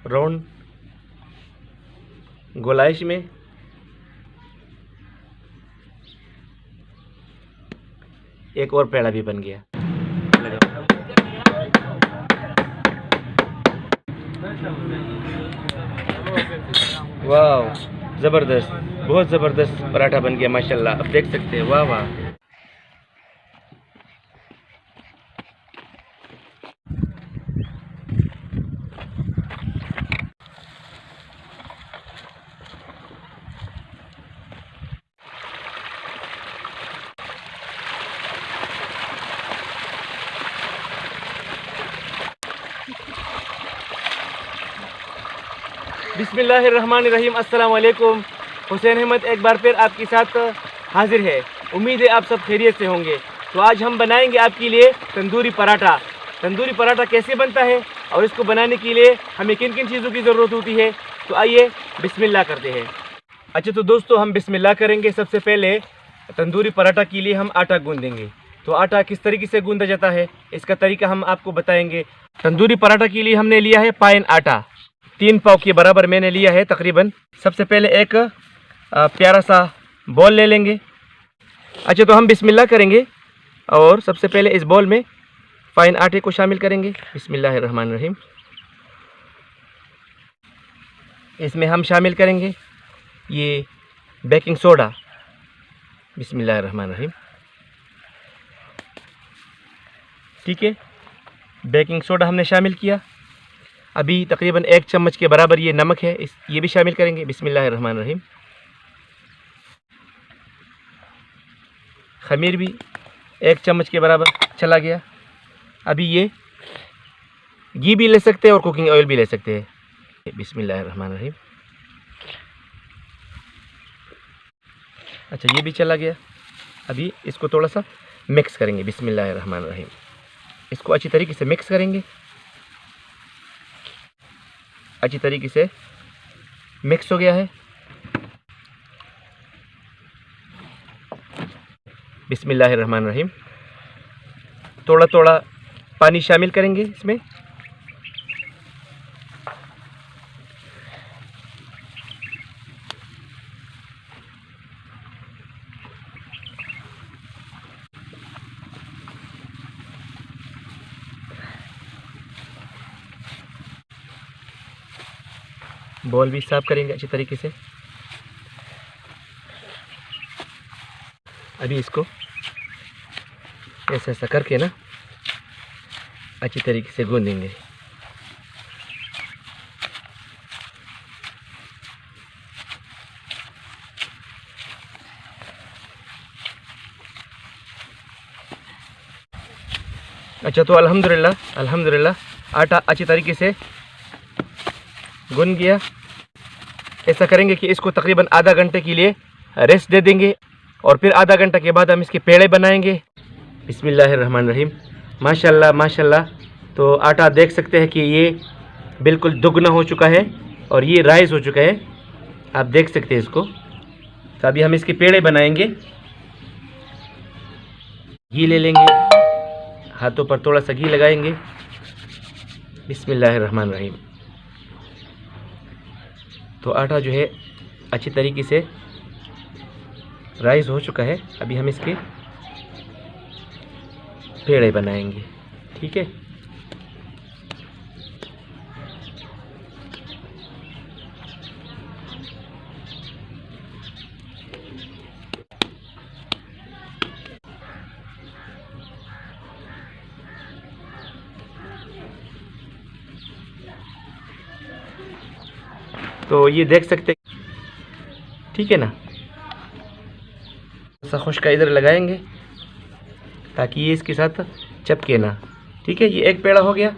Round गोलाइश में एक और पेड़ा भी बन गया। वाह, ज़बरदस्त, बहुत ज़बरदस्त पराठा बन गया माशाल्लाह। अब देख सकते हैं, वाह वाह। बिस्मिल्लाहिर्रहमानिर्रहीम। अस्सलाम वालेकुम। हुसैन अहमद एक बार फिर आपके साथ हाजिर है। उम्मीद है आप सब खैरियत से होंगे। तो आज हम बनाएंगे आपके लिए तंदूरी पराठा। तंदूरी पराठा कैसे बनता है और इसको बनाने के लिए हमें किन किन चीज़ों की ज़रूरत होती है, तो आइए बिस्मिल्लाह करते हैं। अच्छा तो दोस्तों, हम बिस्मिल्लाह करेंगे। सबसे पहले तंदूरी पराठा के लिए हम आटा गूँधेंगे। तो आटा किस तरीके से गूँधा जाता है, इसका तरीका हम आपको बताएंगे। तंदूरी पराठा के लिए हमने लिया है पाइन आटा, 3 पाव के बराबर मैंने लिया है तकरीबन। सबसे पहले एक प्यारा सा बॉल ले लेंगे। अच्छा तो हम बिस्मिल्लाह करेंगे और सबसे पहले इस बॉल में फाइन आटे को शामिल करेंगे। बिस्मिल्लाहिर्रहमानिर्रहीम। इसमें हम शामिल करेंगे ये बेकिंग सोडा। बिस्मिल्लाहिर्रहमानिर्रहीम। ठीक है, बेकिंग सोडा हमने शामिल किया। अभी तकरीबन 1 चम्मच के बराबर ये नमक है, ये भी शामिल करेंगे। बिस्मिल्लाहिर्रहमानिर्रहीम। खमीर भी 1 चम्मच के बराबर चला गया। अभी ये घी भी ले सकते हैं और कुकिंग ऑयल भी ले सकते हैं। बिस्मिल्लाहिर्रहमानिर्रहीम। अच्छा, ये भी चला गया। अभी इसको थोड़ा सा मिक्स करेंगे। बिस्मिल्लाहिर्रहमानिर्रहीम। इसको अच्छी तरीके से मिक्स करेंगे। अच्छी तरीके से मिक्स हो गया है। बिस्मिल्लाहिर्रहमानिर्रहीम। थोड़ा थोड़ा पानी शामिल करेंगे इसमें। बॉल भी साफ करेंगे अच्छी तरीके से। अभी इसको ऐसा ऐसा करके ना अच्छी तरीके से गूंदेंगे। अच्छा तो अल्हम्दुलिल्लाह आटा अच्छी तरीके से गूंद गया। ऐसा करेंगे कि इसको तकरीबन आधा घंटे के लिए रेस्ट दे देंगे और फिर आधा घंटा के बाद हम इसके पेड़े बनाएंगे। बिस्मिल्लाहिर्रहमानिर्रहीम। माशाल्लाह माशाल्लाह। तो आटा देख सकते हैं कि ये बिल्कुल दुगना हो चुका है और ये राइस हो चुका है, आप देख सकते हैं इसको। तो अभी हम इसके पेड़े बनाएंगे। घी ले लेंगे, हाथों पर थोड़ा सा घी लगाएंगे। बिस्मिल्लाहिर्रहमानिर्रहीम। तो आटा जो है अच्छी तरीके से राइस हो चुका है। अभी हम इसके पेड़े बनाएंगे। ठीक है, तो ये देख सकते, ठीक है ना। सा खुश्का इधर लगाएंगे ताकि ये इसके साथ चपके ना। ठीक है, ये एक पेड़ा हो गया।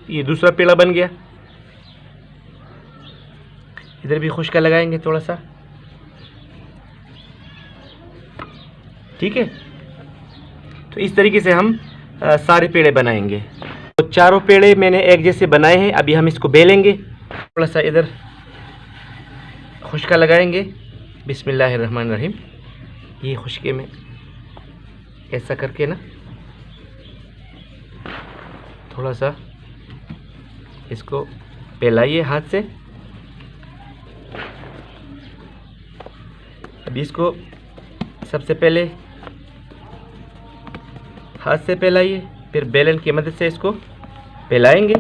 ये दूसरा पेड़ा बन गया। इधर भी खुश्का लगाएंगे थोड़ा सा। ठीक है, तो इस तरीके से हम सारे पेड़े बनाएंगे। तो चारों पेड़े मैंने एक जैसे बनाए हैं। अभी हम इसको बेलेंगे। थोड़ा सा इधर खुश्का लगाएंगे। बिस्मिल्लाहिर्रहमानिर्रहीम। ये खुश्के में ऐसा करके ना थोड़ा सा इसको फैलाइए हाथ से। अभी इसको सबसे पहले हाथ से फैलाइए, फिर बेलन की मदद से इसको फैलाएंगे।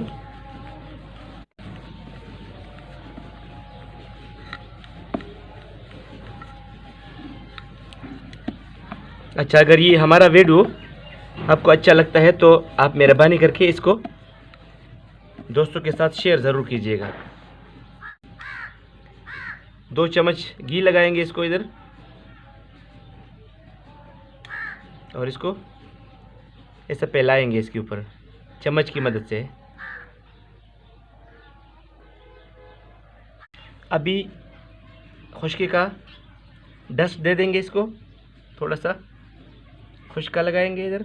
अच्छा, अगर ये हमारा वीडियो आपको अच्छा लगता है तो आप मेहरबानी करके इसको दोस्तों के साथ शेयर ज़रूर कीजिएगा। 2 चम्मच घी लगाएंगे इसको इधर, और इसको ऐसा फैलाएंगे इसके ऊपर चम्मच की मदद से। अभी खुश्की का डस्ट दे देंगे इसको, थोड़ा सा खुश्का लगाएंगे इधर।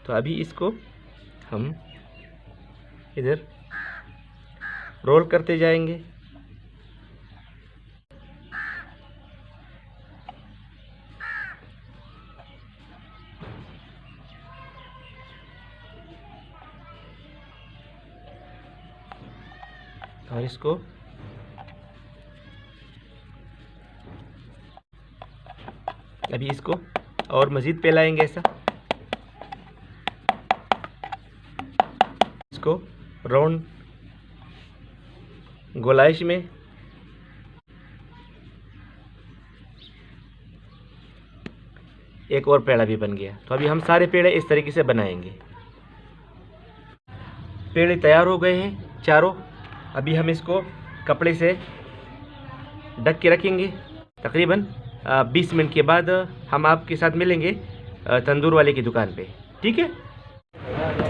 तो अभी इसको हम इधर रोल करते जाएंगे। और इसको अभी इसको और मज़ीद फैलाएंगे ऐसा। इसको राउंड गोलाइश में एक और पेड़ा भी बन गया। तो अभी हम सारे पेड़े इस तरीके से बनाएंगे। पेड़े तैयार हो गए हैं चारों। अभी हम इसको कपड़े से ढक के रखेंगे। तकरीबन 20 मिनट के बाद हम आपके साथ मिलेंगे तंदूर वाले की दुकान पे, ठीक है।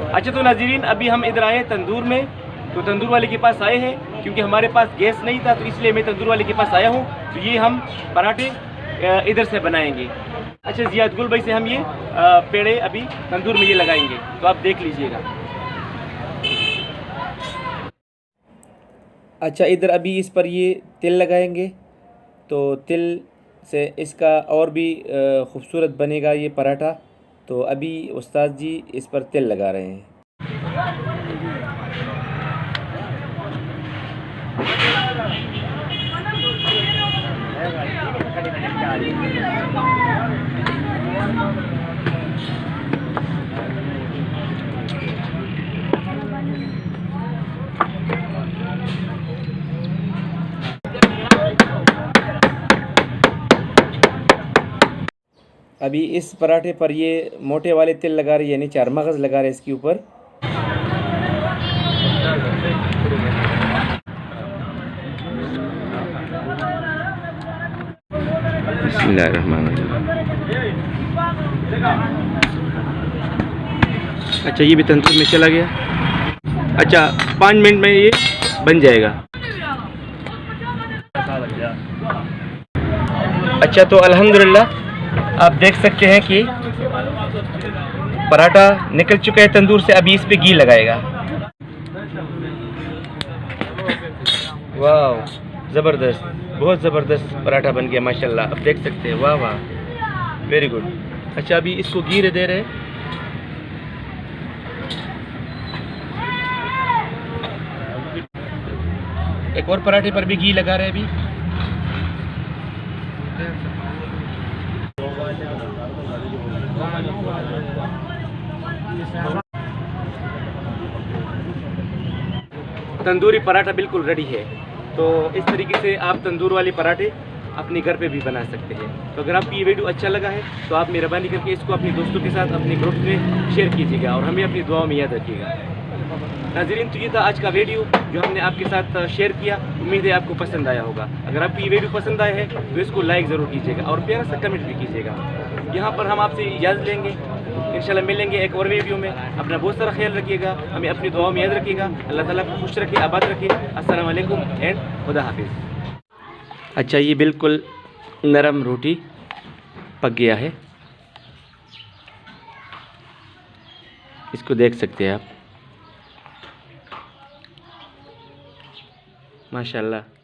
अच्छा, तो नाज़रीन अभी हम इधर आए तंदूर में। तो तंदूर वाले के पास आए हैं क्योंकि हमारे पास गैस नहीं था, तो इसलिए मैं तंदूर वाले के पास आया हूँ। तो ये हम पराठे इधर से बनाएंगे। अच्छा, ज़ियाद गुल भाई से हम ये पेड़े अभी तंदूर में ये लगाएंगे, तो आप देख लीजिएगा। अच्छा, इधर अभी इस पर ये तिल लगाएंगे, तो तिल से इसका और भी खूबसूरत बनेगा ये पराठा। तो अभी उस्ताद जी इस पर तिल लगा रहे हैं। अभी इस पराठे पर ये मोटे वाले तिल लगा रहे हैं, यानी 4 मगज़ लगा रहे हैं इसके ऊपर। अच्छा, ये भी तंदूर में चला गया। अच्छा, 5 मिनट में ये बन जाएगा। अच्छा, तो अल्हम्दुलिल्लाह आप देख सकते हैं कि पराठा निकल चुका है तंदूर से। अभी इस पे घी लगाएगा। वाह, ज़बरदस्त, बहुत ज़बरदस्त पराठा बन गया माशाल्लाह। आप देख सकते हैं, वाह वाह, वेरी गुड। अच्छा, अभी इसको घी दे रहे हैं। एक और पराठे पर भी घी लगा रहे हैं अभी। तंदूरी पराठा बिल्कुल रेडी है। तो इस तरीके से आप तंदूर वाले पराठे अपने घर पे भी बना सकते हैं। तो अगर आपको ये वीडियो अच्छा लगा है तो आप मेहरबानी करके इसको अपने दोस्तों के साथ अपने ग्रुप में शेयर कीजिएगा और हमें अपनी दुआओं में याद रखिएगा। नाज़रीन, तो ये था आज का वीडियो जो हमने आपके साथ शेयर किया। उम्मीद है आपको पसंद आया होगा। अगर आपको ये वीडियो पसंद आया है तो इसको लाइक ज़रूर कीजिएगा और प्यारा सा कमेंट भी कीजिएगा। यहाँ पर हम आपसे इजाज़त लेंगे, इंशाल्लाह मिलेंगे एक और वीडियो में। अपना बहुत सारा ख्याल रखिएगा, हमें अपनी दुआओं में याद रखिएगा। अल्लाह ताला को खुश रखे, आबाद रखे। अस्सलाम वालेकुम एंड खुदा हाफिज़। अच्छा, ये बिल्कुल नरम रोटी पक गया है, इसको देख सकते हैं आप, माशाल्लाह।